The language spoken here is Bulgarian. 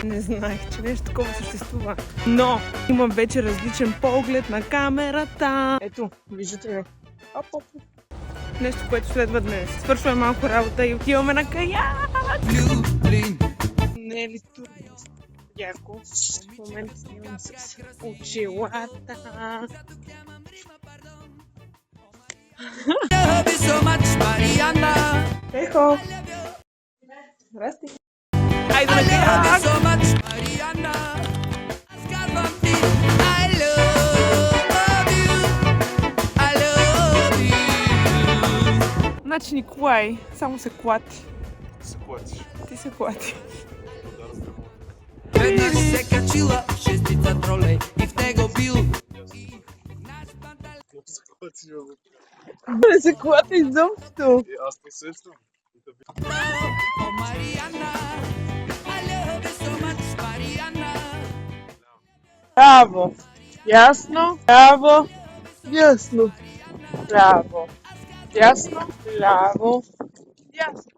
Не знаех, че нещо такова съществува. Но имам вече различен поглед на камерата. Ето, виждате ли? Оп, оп. Нещо, което следва днес. Свършваме малко работа и отиваме на каяк. Не е ли турно? Яко. В момента снимам с очилата. Ехо! Здрасти! Айде на каяк! Значи Николай само се клати. Ти се клати. Веднъж се качила в шестица тролей и в него бил. Не се клати изобщо. Аз не сещам. О, Мариана, I love you so much, Мариана. Браво! Ясно, ляво, ясно. Браво! Ясно, ляво, ясно.